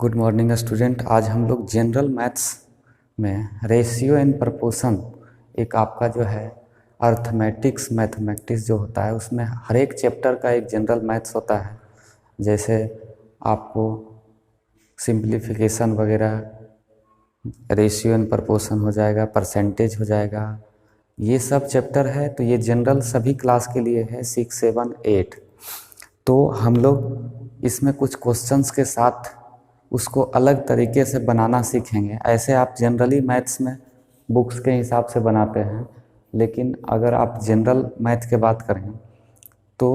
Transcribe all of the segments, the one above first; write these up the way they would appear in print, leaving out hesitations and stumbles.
Good morning student. आज हम लोग जनरल मैथ्स में रेशियो एंड प्रपोर्शन एक आपका जो है अर्थमेटिक्स मैथमेटिक्स जो होता है उसमें हर एक चैप्टर का एक जनरल मैथ्स होता है। जैसे आपको सिंप्लीफिकेशन वगैरह, रेशियो एंड प्रपोर्शन हो जाएगा, परसेंटेज हो जाएगा, ये सब चैप्टर है। तो ये जनरल सभी क्लास के लिए है 6, 7, 8। तो हम लोग इसमें कुछ क्वेश्चंस के साथ उसको अलग तरीके से बनाना सीखेंगे। ऐसे आप जनरली मैथ्स में बुक्स के हिसाब से बनाते हैं, लेकिन अगर आप जनरल मैथ की बात करें तो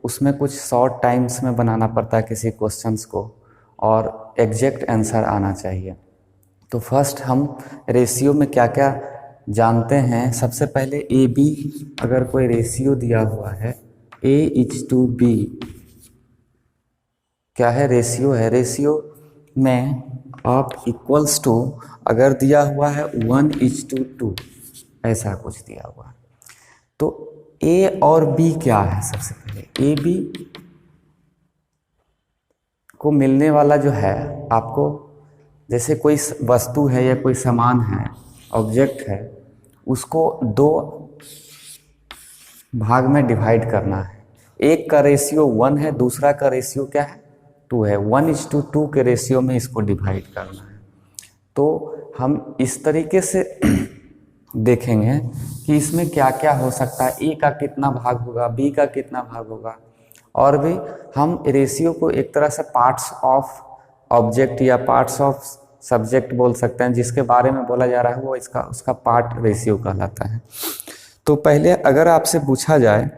उसमें कुछ शॉर्ट टाइम्स में बनाना पड़ता है किसी क्वेश्चंस को, और एग्जैक्ट आंसर आना चाहिए। तो फर्स्ट हम रेशियो में क्या क्या जानते हैं। सबसे पहले ए बी, अगर कोई रेशियो दिया हुआ है A:B, क्या है? रेशियो है। रेशियो में आप इक्वल्स टू अगर दिया हुआ है 1:2, ऐसा कुछ दिया हुआ है, तो ए और बी क्या है? सबसे पहले ए बी को मिलने वाला जो है आपको, जैसे कोई वस्तु है या कोई सामान है, ऑब्जेक्ट है, उसको दो भाग में डिवाइड करना है। एक का रेशियो 1 है, दूसरा का रेशियो क्या है? 2 है। 1:2 के रेशियो में इसको डिवाइड करना है। तो हम इस तरीके से देखेंगे कि इसमें क्या क्या हो सकता है, ए का कितना भाग होगा, बी का कितना भाग होगा। और भी हम रेशियो को एक तरह से पार्ट्स ऑफ ऑब्जेक्ट या पार्ट्स ऑफ सब्जेक्ट बोल सकते हैं। जिसके बारे में बोला जा रहा है वो उसका पार्ट रेशियो कहलाता है। तो पहले अगर आपसे पूछा जाए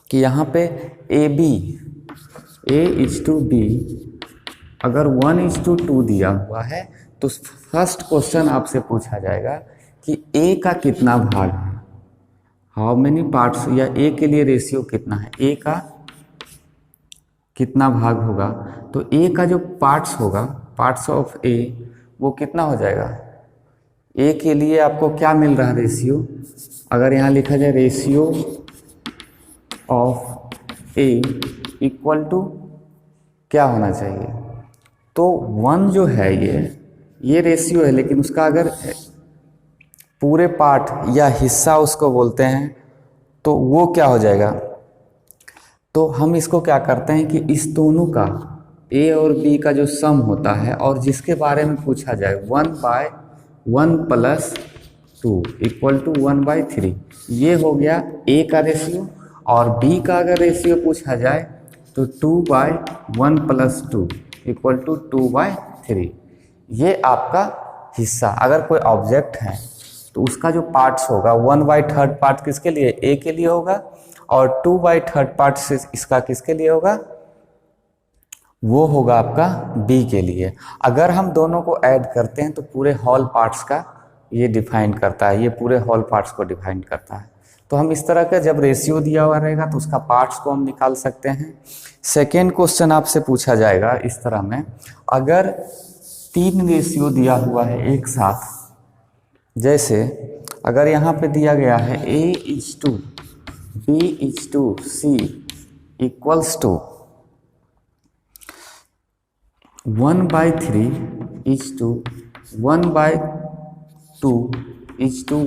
कि यहाँ पे A:B अगर 1:2 दिया हुआ है, तो फर्स्ट क्वेश्चन आपसे पूछा जाएगा कि ए का कितना भाग है, हाउ मेनी पार्ट्स, या ए के लिए रेशियो कितना है, ए का कितना भाग होगा। तो ए का जो पार्ट्स होगा, पार्ट्स ऑफ ए, वो कितना हो जाएगा? ए के लिए आपको क्या मिल रहा है रेशियो? अगर यहाँ लिखा जाए ratio of A equal to क्या होना चाहिए? तो 1 जो है ये रेशियो है, लेकिन उसका अगर पूरे पार्ट या हिस्सा उसको बोलते हैं तो वो क्या हो जाएगा? तो हम इसको क्या करते हैं कि इस दोनों का, ए और बी का जो सम होता है और जिसके बारे में पूछा जाए 1/1 + 2 = 1/3, ये हो गया ए का रेशियो। और बी का अगर रेशियो पूछा जाए तो 2/1 + 2 = 2/3। ये आपका हिस्सा। अगर कोई ऑब्जेक्ट है तो उसका जो पार्ट्स होगा, 1/3 पार्ट किसके लिए? ए के लिए होगा, और 2/3 पार्ट से इसका किसके लिए होगा? वो होगा आपका बी के लिए। अगर हम दोनों को ऐड करते हैं तो पूरे होल पार्ट्स का ये डिफाइन करता है, ये पूरे होल पार्ट्स को डिफाइन करता है। तो हम इस तरह का जब रेशियो दिया हुआ रहेगा तो उसका पार्ट्स को हम निकाल सकते हैं। सेकेंड क्वेश्चन आपसे पूछा जाएगा इस तरह में, अगर 3 रेशियो दिया हुआ है एक साथ, जैसे अगर यहाँ पे दिया गया है A:B:C = 1/3 1/2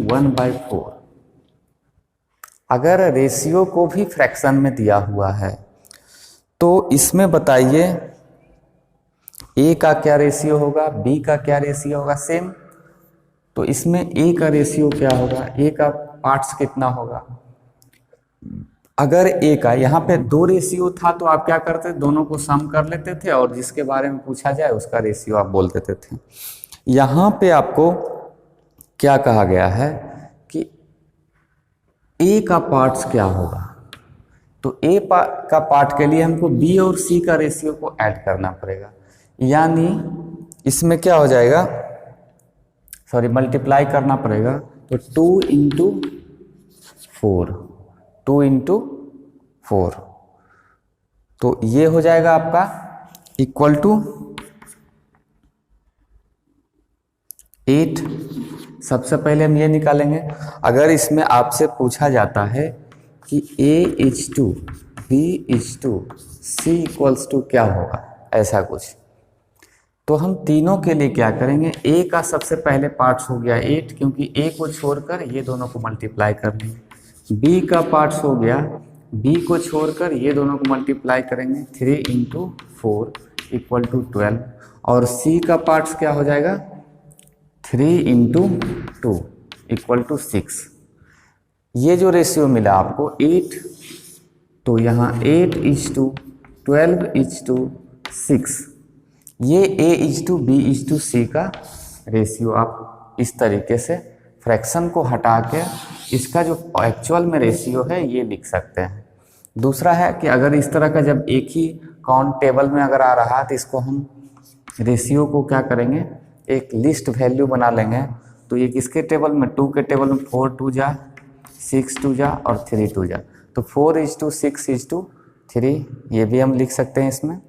1/4। अगर रेशियो को भी फ्रैक्शन में दिया हुआ है तो इसमें बताइए ए का क्या रेशियो होगा, बी का क्या रेशियो होगा? सेम। तो इसमें ए का रेशियो क्या होगा, ए का पार्ट्स कितना होगा? अगर ए का यहाँ पे 2 रेशियो था तो आप क्या करते? दोनों को सम कर लेते थे और जिसके बारे में पूछा जाए उसका रेशियो आप बोल देते थे। यहाँ पे आपको क्या कहा गया है कि ए का पार्ट्स क्या होगा? तो ए का पार्ट के लिए हमको बी और सी का रेशियो को ऐड करना पड़ेगा, यानी इसमें क्या हो जाएगा, मल्टीप्लाई करना पड़ेगा। तो 2 × 4 तो ये हो जाएगा आपका इक्वल टू 8। सबसे पहले हम ये निकालेंगे। अगर इसमें आपसे पूछा जाता है कि A:2 B:2 C = क्या होगा, ऐसा कुछ, तो हम तीनों के लिए क्या करेंगे, ए का सबसे पहले पार्ट्स हो गया 8, क्योंकि ए को छोड़कर ये दोनों को मल्टीप्लाई कर देंगे। बी का पार्ट्स हो गया, बी को छोड़कर ये दोनों को मल्टीप्लाई करेंगे, 3 × 4 = 12। और सी का पार्ट्स क्या हो जाएगा, 3 × 2 = 6। ये जो रेशियो मिला आपको 8, तो यहाँ 8:12:6, ये A:B:C का रेशियो आप इस तरीके से फ्रैक्शन को हटा के इसका जो एक्चुअल में रेशियो है ये लिख सकते हैं। दूसरा है कि अगर इस तरह का जब एक ही काउंट टेबल में अगर आ रहा है तो इसको हम रेशियो को क्या करेंगे, एक लिस्ट वैल्यू बना लेंगे। तो ये किसके टेबल में, 2 के टेबल में 4 2 जा 6 2 जा और 3 2 जा, तो 4:6:3 ये भी हम लिख सकते हैं इसमें।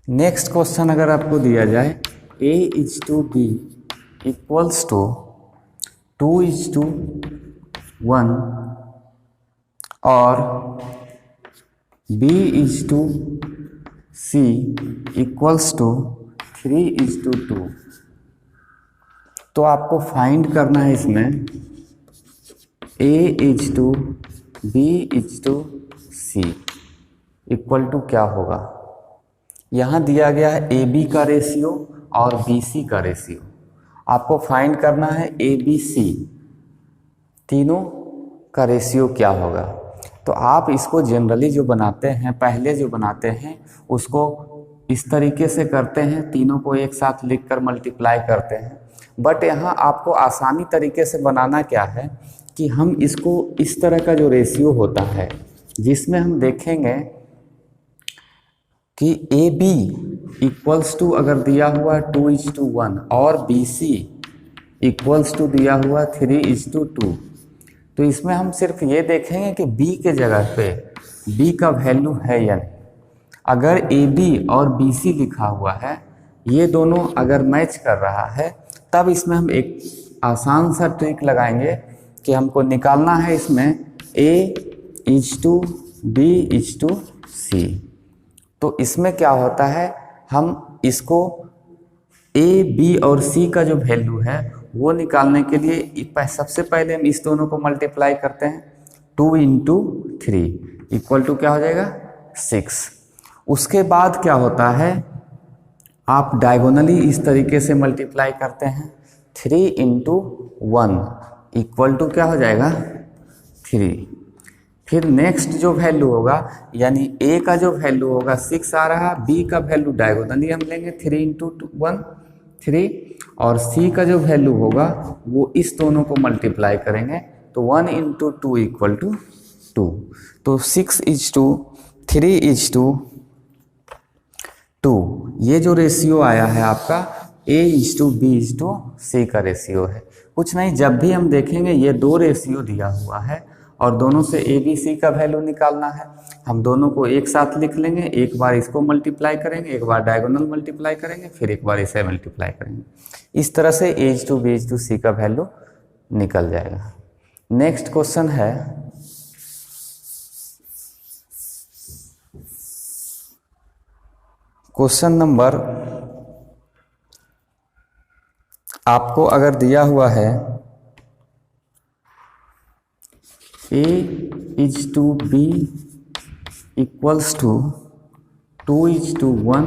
नेक्स्ट क्वेश्चन अगर आपको दिया जाए A:B = 2:1 और B:C = 3:2, तो आपको फाइंड करना है इसमें A:B:C इक्वल टू क्या होगा। यहाँ दिया गया है AB का रेशियो और BC का रेशियो, आपको फाइंड करना है ABC तीनों का रेशियो क्या होगा। तो आप इसको जनरली जो बनाते हैं, पहले जो बनाते हैं उसको इस तरीके से करते हैं, तीनों को एक साथ लिखकर मल्टीप्लाई करते हैं। बट यहाँ आपको आसानी तरीके से बनाना क्या है कि हम इसको इस तरह का जो रेशियो होता है जिसमें हम देखेंगे कि AB = अगर दिया हुआ 2:1 और BC = दिया हुआ 3:2, तो इसमें हम सिर्फ ये देखेंगे कि B के जगह पे B का वैल्यू है या नहीं। अगर AB और BC लिखा हुआ है, ये दोनों अगर मैच कर रहा है, तब इसमें हम एक आसान सा ट्रिक लगाएंगे कि हमको निकालना है इसमें A:B:C। तो इसमें क्या होता है, हम इसको A, B और C का जो वैल्यू है वो निकालने के लिए सबसे पहले हम इस दोनों को मल्टीप्लाई करते हैं। 2 × 3 = क्या हो जाएगा, 6। उसके बाद क्या होता है, आप डायगोनली इस तरीके से मल्टीप्लाई करते हैं। 3 × 1 = क्या हो जाएगा, 3। फिर नेक्स्ट जो वैल्यू होगा, यानी A का जो वैल्यू होगा 6 आ रहा, B का वैल्यू डायगोनली हम लेंगे 3 × 1 3, और C का जो वैल्यू होगा वो इस दोनों को मल्टीप्लाई करेंगे, तो 1 × 2 = 2। तो 6:3:2, ये जो रेशियो आया है आपका A:B:C का रेशियो है। कुछ नहीं, जब भी हम देखेंगे ये दो रेशियो दिया हुआ है और दोनों से ABC का वैल्यू निकालना है, हम दोनों को एक साथ लिख लेंगे। एक बार इसको मल्टीप्लाई करेंगे, एक बार डायगोनल मल्टीप्लाई करेंगे, फिर एक बार इसे मल्टीप्लाई करेंगे। इस तरह से A:B:C का वैल्यू निकल जाएगा। नेक्स्ट क्वेश्चन है क्वेश्चन नंबर, आपको अगर दिया हुआ है A:B = 2:1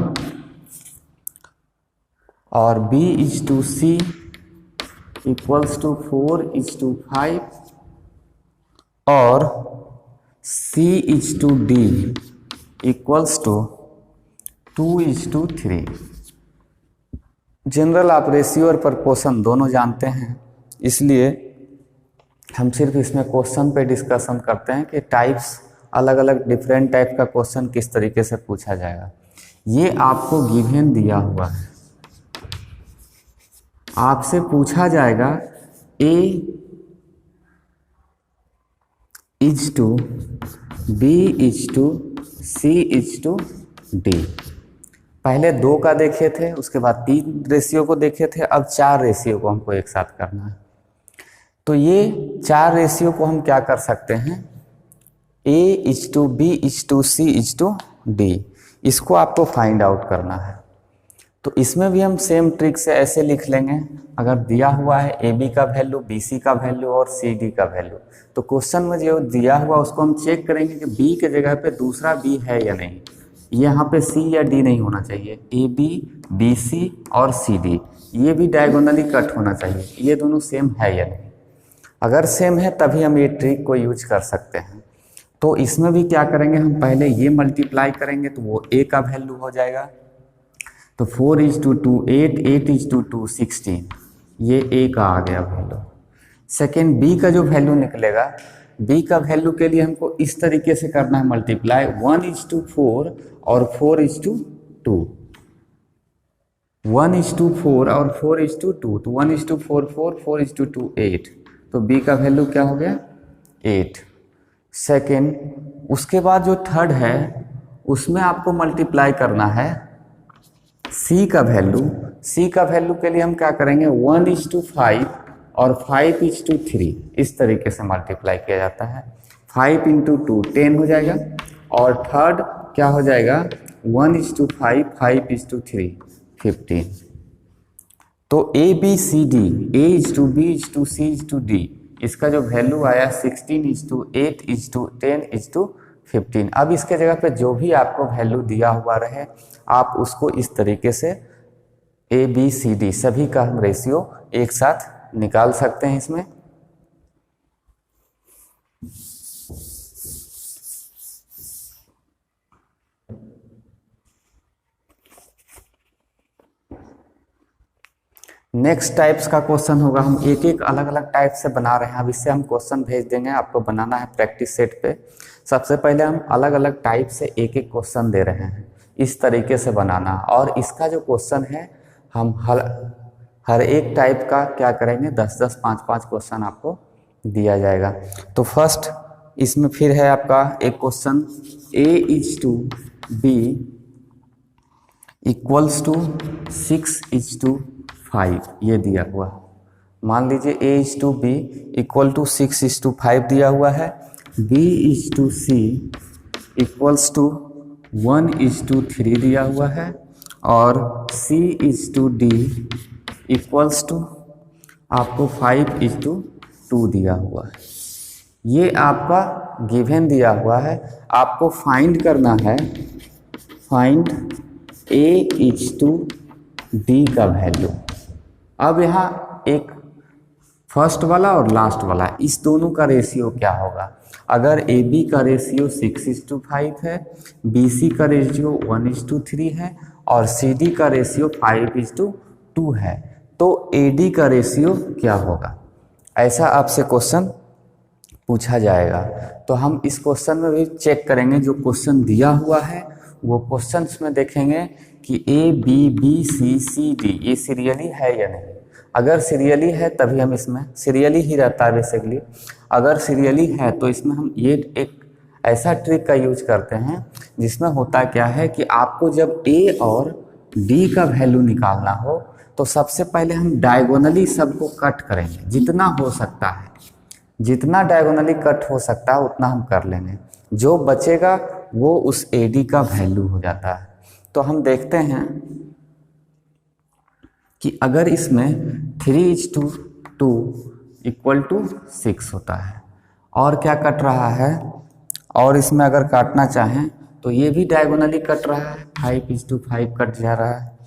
और B:C = 4:5 और C:D = 2:3। जनरल आप रेशियो और प्रपोर्शन दोनों जानते हैं, इसलिए हम सिर्फ इसमें क्वेश्चन पे डिस्कशन करते हैं कि टाइप्स, अलग अलग डिफरेंट टाइप का क्वेश्चन किस तरीके से पूछा जाएगा। ये आपको गिवन दिया हुआ है, आपसे पूछा जाएगा A:B:C:D। पहले 2 का देखे थे, उसके बाद 3 रेशियो को देखे थे, अब 4 रेशियो को हमको एक साथ करना है। तो ये 4 रेशियो को हम क्या कर सकते हैं, A:B:C:D, इसको आपको फाइंड आउट करना है। तो इसमें भी हम सेम ट्रिक से ऐसे लिख लेंगे, अगर दिया हुआ है ए बी का वैल्यू, बी सी का वैल्यू और सी डी का वैल्यू, तो क्वेश्चन में जो दिया हुआ उसको हम चेक करेंगे कि बी के जगह पे दूसरा बी है या नहीं। यहाँ पे सी या डी नहीं होना चाहिए, ए बी, बी सी और सी डी ये भी डायगोनली कट होना चाहिए, ये दोनों सेम है या नहीं। अगर सेम है तभी हम ये ट्रिक को यूज कर सकते हैं। तो इसमें भी क्या करेंगे, हम पहले ये मल्टीप्लाई करेंगे तो वो ए का वैल्यू हो जाएगा, तो 4:2 8, 8:2 16, ये ए का आ गया वैल्यू। सेकेंड बी का जो वैल्यू निकलेगा, बी का वैल्यू के लिए हमको इस तरीके से करना है मल्टीप्लाई, 1:4 और 4:2, 1:4 और 4:2, तो 1:4 4, 4:2 8, तो बी का वैल्यू क्या हो गया 8। सेकेंड उसके बाद जो थर्ड है उसमें आपको मल्टीप्लाई करना है सी का वैल्यू। सी का वैल्यू के लिए हम क्या करेंगे, 1:5 और 5:3, इस तरीके से मल्टीप्लाई किया जाता है। 5 × 2 10 हो जाएगा, और थर्ड क्या हो जाएगा 1:5 5:3 15। तो A B C D, A:B:C:D, इसका जो वैल्यू आया 16:8:10:15। अब इसके जगह पे जो भी आपको वैल्यू दिया हुआ रहे आप उसको इस तरीके से ए बी सी डी सभी का हम रेशियो एक साथ निकाल सकते हैं इसमें। नेक्स्ट टाइप्स का क्वेश्चन होगा, हम एक एक अलग अलग टाइप से बना रहे हैं। अब इससे हम क्वेश्चन भेज देंगे, आपको बनाना है प्रैक्टिस सेट पे। सबसे पहले हम अलग अलग टाइप से एक एक क्वेश्चन दे रहे हैं, इस तरीके से बनाना। और इसका जो क्वेश्चन है हम हर एक टाइप का क्या करेंगे 10-10 5-5 क्वेश्चन आपको दिया जाएगा। तो फर्स्ट इसमें फिर है आपका एक क्वेश्चन A:B = 6:5, ये दिया हुआ। मान लीजिए A:B = 6:5 दिया हुआ है, B:C = 1:3 दिया हुआ है, और C:D = आपको 5:2 दिया हुआ है। ये आपका गिवन दिया हुआ है, आपको फाइंड करना है, फाइंड A:D का वैल्यू। अब यहाँ एक फर्स्ट वाला और लास्ट वाला, इस दोनों का रेशियो क्या होगा। अगर AB का रेशियो 6:5 है, BC का रेशियो 1:3 है, और CD का रेशियो 5:2 है, तो AD का रेशियो क्या होगा, ऐसा आपसे क्वेश्चन पूछा जाएगा। तो हम इस क्वेश्चन में भी चेक करेंगे, जो क्वेश्चन दिया हुआ है वो क्वेश्चंस में देखेंगे कि ABBCCD ये सीरियली है या नहीं। अगर सीरियली है तभी हम इसमें, सीरियली ही रहता है बेसिकली, अगर सीरियली है तो इसमें हम ये एक ऐसा ट्रिक का यूज करते हैं जिसमें होता क्या है कि आपको जब A और D का वैल्यू निकालना हो तो सबसे पहले हम डायगोनली सबको कट करेंगे, जितना हो सकता है, जितना डायगोनली कट हो सकता है उतना हम कर लेंगे। जो बचेगा वो उस AD का वैल्यू हो जाता है। तो हम देखते हैं कि अगर इसमें 3:2 = 6 होता है, और क्या कट रहा है, और इसमें अगर काटना चाहें तो ये भी डायगोनली कट रहा है, 5:5 कट जा रहा है,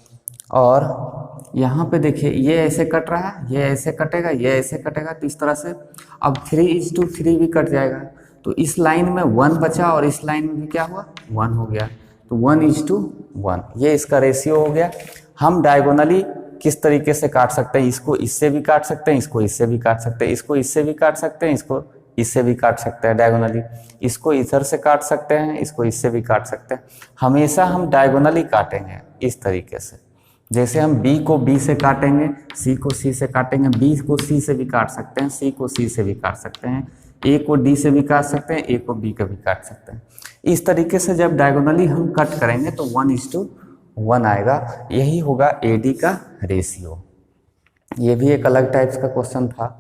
और यहाँ पे देखिए ये ऐसे कट रहा है, ये ऐसे कटेगा, ये ऐसे कटेगा, तो इस तरह से अब 3:3 भी कट जाएगा। तो इस लाइन में 1 बचा और इस लाइन में भी क्या हुआ 1 हो गया, तो 1:1, ये इसका रेशियो हो गया। हम डायगोनली किस तरीके से काट सकते हैं, इसको इससे भी काट सकते हैं, इसको इससे भी काट सकते हैं, इसको इससे भी काट सकते हैं, इसको इससे भी काट सकते हैं डायगोनली, इसको इधर से काट सकते हैं, इसको इससे भी काट सकते हैं। हमेशा हम डायगोनली काटेंगे इस तरीके से, जैसे हम B को B से काटेंगे, C को C से काटेंगे, B को C से भी काट सकते हैं, C को C से भी काट सकते हैं, A को D से भी काट सकते हैं, A को B का भी काट सकते हैं। इस तरीके से जब डायगोनली हम कट करेंगे तो 1:1 आएगा, यही होगा AD का रेशियो। ये भी एक अलग टाइप्स का क्वेश्चन था।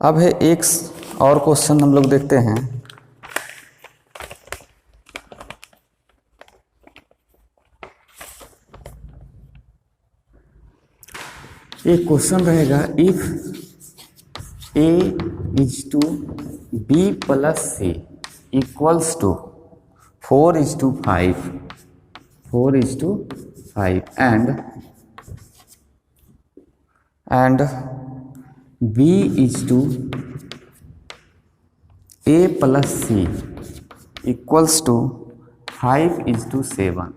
अब है एक और क्वेश्चन हम लोग देखते हैं। एक क्वेश्चन रहेगा, if A is to B plus C equals to 4:5 and B is to A plus C equals to 5:7।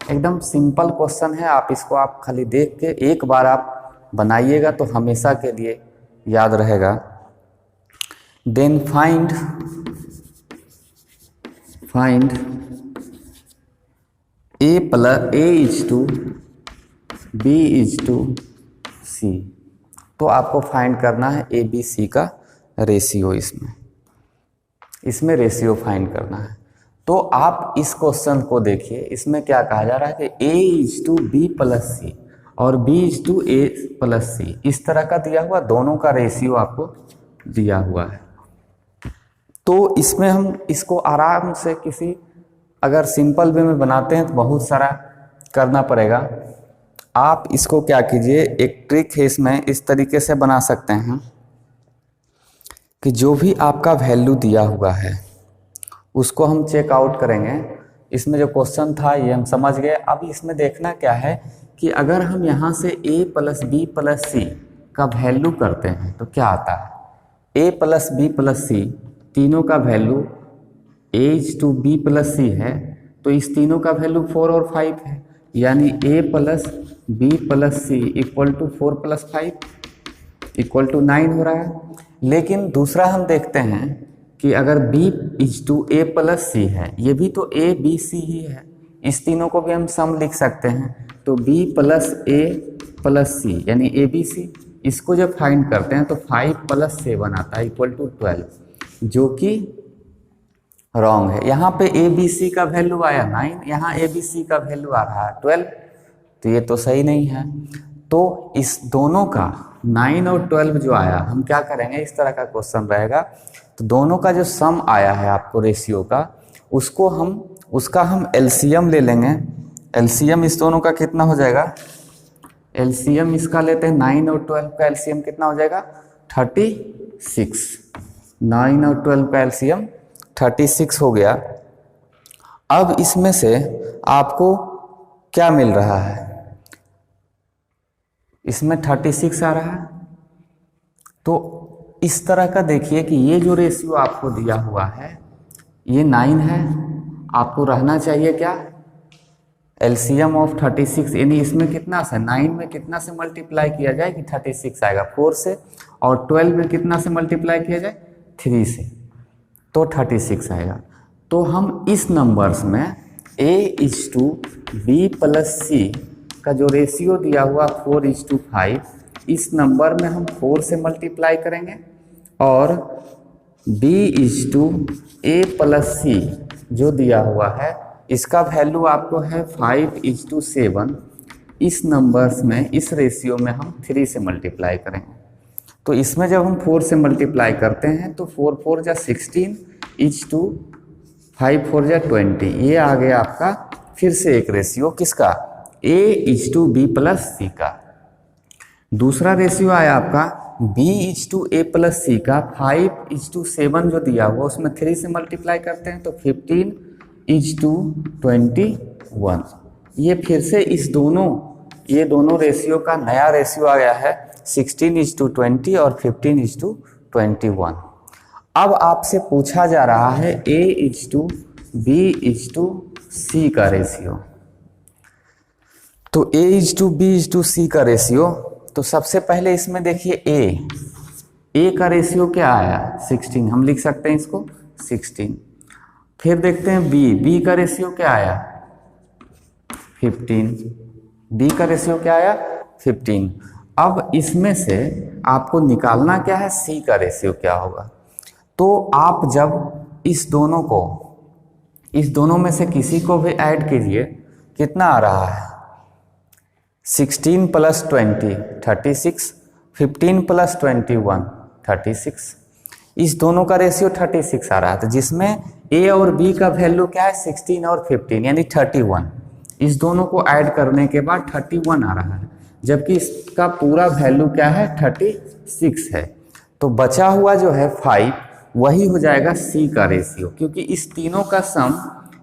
एकदम सिंपल क्वेश्चन है, आप इसको आप खाली देख के एक बार आप बनाइएगा तो हमेशा के लिए याद रहेगा। Then find A is to B is to C। तो आपको फाइंड करना है ए बी सी का रेशियो, इसमें रेशियो फाइंड करना है। तो आप इस क्वेश्चन को देखिए, इसमें क्या कहा जा रहा है कि A is to B plus C और B is to A plus C, इस तरह का दिया हुआ, दोनों का रेशियो आपको दिया हुआ है। तो इसमें हम इसको आराम से किसी अगर सिंपल वे में बनाते हैं तो बहुत सारा करना पड़ेगा। आप इसको क्या कीजिए, एक ट्रिक है इसमें, इस तरीके से बना सकते हैं कि जो भी आपका वैल्यू दिया हुआ है उसको हम चेक आउट करेंगे। इसमें जो क्वेश्चन था ये हम समझ गए। अब इसमें देखना क्या है कि अगर हम यहाँ से a plus B plus C का वैल्यू करते हैं तो क्या आता है। a plus B plus C तीनों का value a is to B plus C है, तो इस तीनों का वैल्यू 4 और 5 है, यानी a plus B plus C equal to 4 + 5 equal to 9 हो रहा है। लेकिन दूसरा हम देखते हैं कि अगर b is to A plus C है, ये भी तो a b c ही है, इस तीनों को भी हम सम लिख सकते हैं। तो b प्लस ए प्लस सी यानी ए बी सी, इसको जब फाइंड करते हैं तो 5 + 7 आता है इक्वल टू 12, जो कि रॉन्ग है। यहाँ पे ए बी सी का वैल्यू आया 9, यहाँ ए बी सी का वैल्यू आ रहा है 12, तो ये तो सही नहीं है। तो इस दोनों का 9 और 12 जो आया, हम क्या करेंगे, इस तरह का क्वेश्चन रहेगा तो दोनों का जो सम आया है आपको रेशियो का, उसका हम एलसीएम ले लेंगे। एलसीएम इस दोनों का कितना हो जाएगा, एलसीएम इसका लेते हैं 9 और 12 का एलसीएम कितना हो जाएगा 36। 9 और 12 का एलसीएम 36 हो गया। अब इसमें से आपको क्या मिल रहा है, इसमें 36 आ रहा है। तो इस तरह का देखिए कि ये जो रेशियो आपको दिया हुआ है ये 9 है, आपको रहना चाहिए क्या, एलसीएम ऑफ 36, यानी इसमें कितना से 9 में कितना से मल्टीप्लाई किया जाए कि 36 आएगा 4 से, और 12 में कितना से मल्टीप्लाई किया जाए 3 से, तो 36 आएगा। तो हम इस नंबर्स में a is to B plus C का जो रेशियो दिया हुआ 4:5, इस नंबर में हम 4 से मल्टीप्लाई करेंगे, और b is to A plus C जो दिया हुआ है इसका वैल्यू आपको है 5:7, इस नंबर्स में इस रेशियो में हम 3 से मल्टीप्लाई करेंगे। तो इसमें जब हम 4 से मल्टीप्लाई करते हैं तो 4 4 जा 16 इज टू 5 4 जा 20, ये आ गया आपका फिर से एक रेशियो किसका, a is to B plus C का। दूसरा रेशियो आया आपका b is to A plus C का 5:7 जो दिया हुआ उसमें 3 से मल्टीप्लाई करते हैं तो 15 इज टू 21। ये फिर से ये दोनों रेशियो का नया रेशियो आ गया है 16 इज टू 20 और 15 इज टू 21। अब आपसे पूछा जा रहा है a is to b is to c का रेशियो। तो a is to b is to c का रेशियो, तो सबसे पहले इसमें देखिए a का रेशियो क्या आया 16, हम लिख सकते हैं इसको 16। फिर देखते हैं b का रेशियो क्या आया 15, b का रेशियो क्या आया 15। अब इसमें से आपको निकालना क्या है c का रेशियो क्या होगा। तो आप जब इस दोनों में से किसी को भी ऐड कीजिए, कितना आ रहा है 16 + 20 36, 15 + 21 36। इस दोनों का रेशियो 36 आ रहा है, तो जिसमें ए और बी का वैल्यू क्या है 16 और 15 यानी 31। इस दोनों को ऐड करने के बाद 31 आ रहा है, जबकि इसका पूरा वैल्यू क्या है 36 है। तो बचा हुआ जो है 5 वही हो जाएगा सी का रेशियो, क्योंकि इस तीनों का सम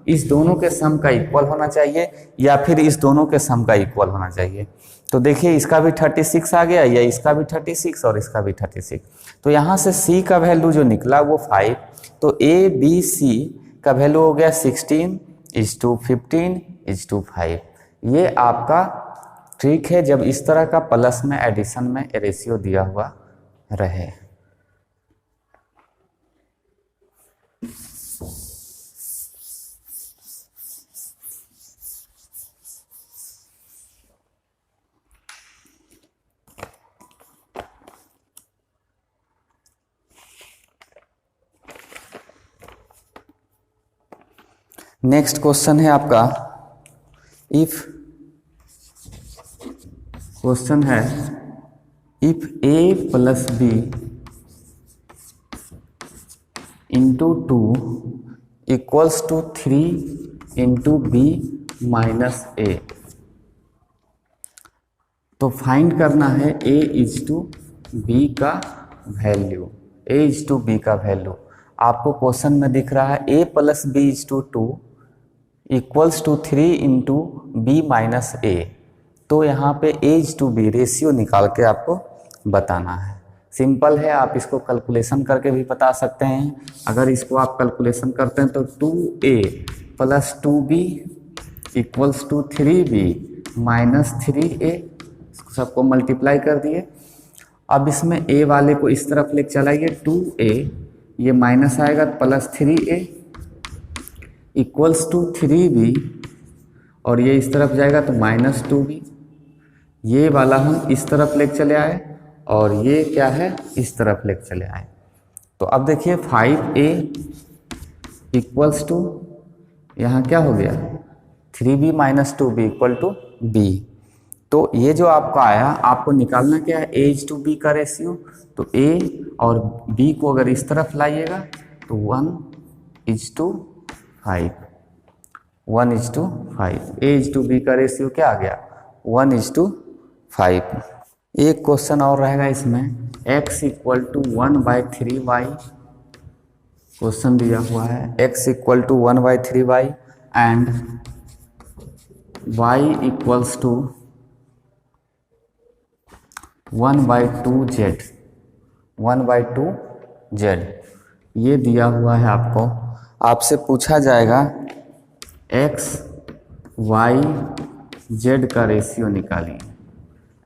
इस दोनों के सम का इक्वल होना चाहिए या फिर इस दोनों के सम का इक्वल होना चाहिए। तो देखिए इसका भी 36 आ गया, या इसका भी 36 और इसका भी 36। तो यहाँ से C का वैल्यू जो निकला वो 5, तो ए बी सी का वैल्यू हो गया 16:15:5। ये आपका ट्रिक है जब इस तरह का प्लस में एडिशन में रेशियो दिया हुआ रहे। नेक्स्ट क्वेश्चन है आपका, क्वेश्चन है if a plus B into 2 equals to 3 into B minus A. तो फाइंड करना है a इज टू बी का value. a is to B का वैल्यू आपको क्वेश्चन में दिख रहा है a plus B is to 2 equals to 3 into B minus A. तो यहाँ पे a is to B ratio निकाल के आपको बताना है। सिंपल है, आप इसको कैलकुलेशन करके भी बता सकते हैं। अगर इसको आप कैलकुलेशन करते हैं तो 2a plus 2b equals to 3b minus 3a, सबको मल्टीप्लाई कर दिए। अब इसमें a वाले को इस तरफ लेके चलाइए, 2a ये माइनस आएगा plus 3a equals to 3b, और ये इस तरफ जाएगा तो माइनस 2b। ये वाला हम इस तरफ लेके चले आए और ये क्या है इस तरफ लेके चले आए। तो अब देखिए 5a इक्वल्स टू यहाँ क्या हो गया 3b minus 2b equal to b। तो ये जो आपका आया, आपको निकालना क्या है a इज टू b का रेशियो। तो a और b को अगर इस तरफ लाइएगा तो 1:5, 1:5। a इज टू b का रेशियो क्या आ गया 1:5। एक क्वेश्चन और रहेगा इसमें, x equal to 1/3y question दिया हुआ है, x equal to 1/3y and y equals to 1/2z, 1/2z ये दिया हुआ है आपको। आपसे पूछा जाएगा x y z का रेशियो निकालिए,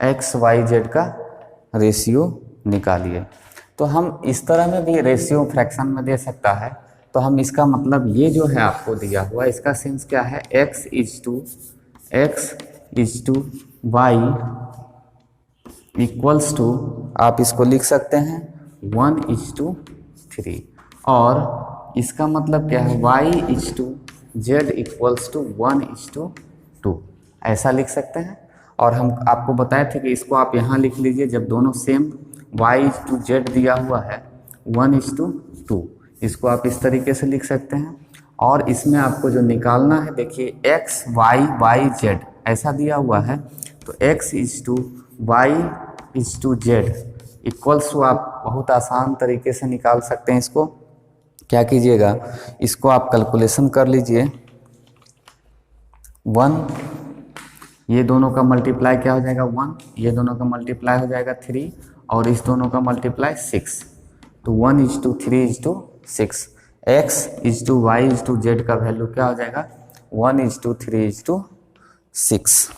x y z का रेशियो निकालिए। तो हम इस तरह में भी रेशियो फ्रैक्शन में दे सकता है। तो हम इसका मतलब ये जो है आपको दिया हुआ, इसका सेंस क्या है x is to y equals to, आप इसको लिख सकते हैं 1:3, और इसका मतलब क्या है y is to z equals to 1:2 ऐसा लिख सकते हैं। और हम आपको बताए थे कि इसको आप यहाँ लिख लीजिए, जब दोनों same y is to z दिया हुआ है 1:2, इसको आप इस तरीके से लिख सकते हैं। और इसमें आपको जो निकालना है, देखिए x y y z ऐसा दिया हुआ है, तो x is to y is to z equals to, आप बहुत आसान तरीके से निकाल सकते हैं इसको। क्या कीजिएगा, इसको आप कैलकुलेशन कर लीजिए, 1 ये दोनों का मल्टीप्लाई क्या हो जाएगा 1, ये दोनों का मल्टीप्लाई हो जाएगा 3, और इस दोनों का मल्टीप्लाई 6। तो 1:3:6, x is to y is to z का वैल्यू क्या हो जाएगा 1:3:6।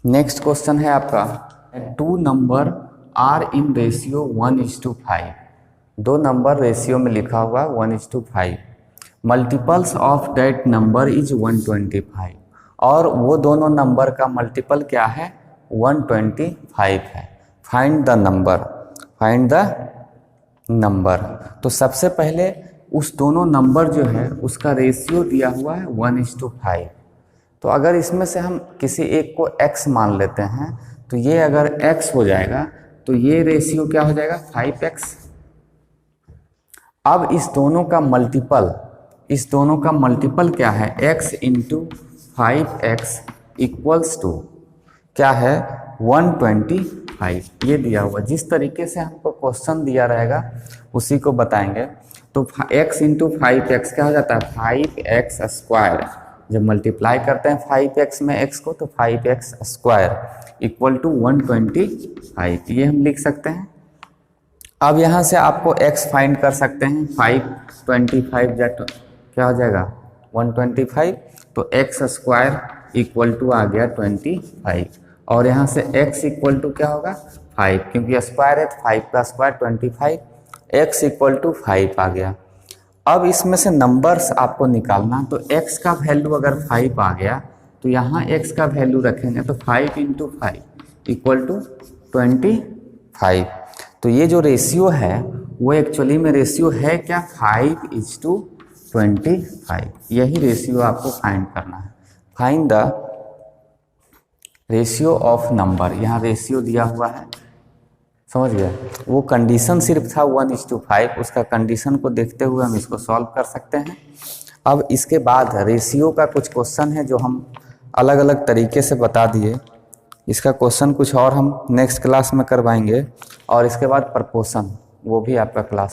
नेक्स्ट क्वेश्चन है आपका, 2 number are in ratio 1:5, 2 number ratio में लिखा हुआ 1:5, multiples of that number is 125, और वो दोनों नंबर का मल्टीपल क्या है 125 है। Find the number. तो सबसे पहले उस दोनों नंबर जो है उसका रेशियो दिया हुआ है 1:5। तो अगर इसमें से हम किसी एक को x मान लेते हैं, तो ये अगर x हो जाएगा तो ये रेशियो क्या हो जाएगा 5x। अब इस दोनों का मल्टीपल क्या है, x into 5x equals to क्या है 125। ये दिया हुआ, जिस तरीके से हमको क्वेश्चन दिया रहेगा उसी को बताएंगे। तो x इंटू 5x क्या हो जाता है 5x स्क्वायर। जब मल्टीप्लाई करते हैं 5x में x को तो 5x स्क्वायर इक्वल टू 125, ये हम लिख सकते हैं। अब यहाँ से आपको x फाइंड कर सकते हैं, 525 क्या हो जाएगा 125, तो x स्क्वायर इक्वल टू आ गया 25, और यहाँ से x इक्वल टू क्या होगा 5, क्योंकि स्क्वायर है तो 5 का स्क्वायर 25, x इक्वल टू 5 आ गया। अब इसमें से नंबर्स आपको निकालना, तो x का वैल्यू अगर 5 आ गया तो यहाँ x का वैल्यू रखेंगे तो 5 इंटू 5 इक्वल टू 25। तो ये जो रेशियो है वो एक्चुअली में रेशियो है क्या 5:25, यही रेशियो आपको फाइंड करना है। Find the ratio of number, यहाँ रेशियो दिया हुआ है, समझ गया। वो कंडीशन सिर्फ था 1:5, उसका कंडीशन को देखते हुए हम इसको सॉल्व कर सकते हैं। अब इसके बाद रेशियो का कुछ क्वेश्चन है जो हम अलग अलग तरीके से बता दिए, इसका क्वेश्चन कुछ और हम नेक्स्ट क्लास में करवाएंगे, और इसके बाद प्रपोर्शन, वो भी आपका क्लास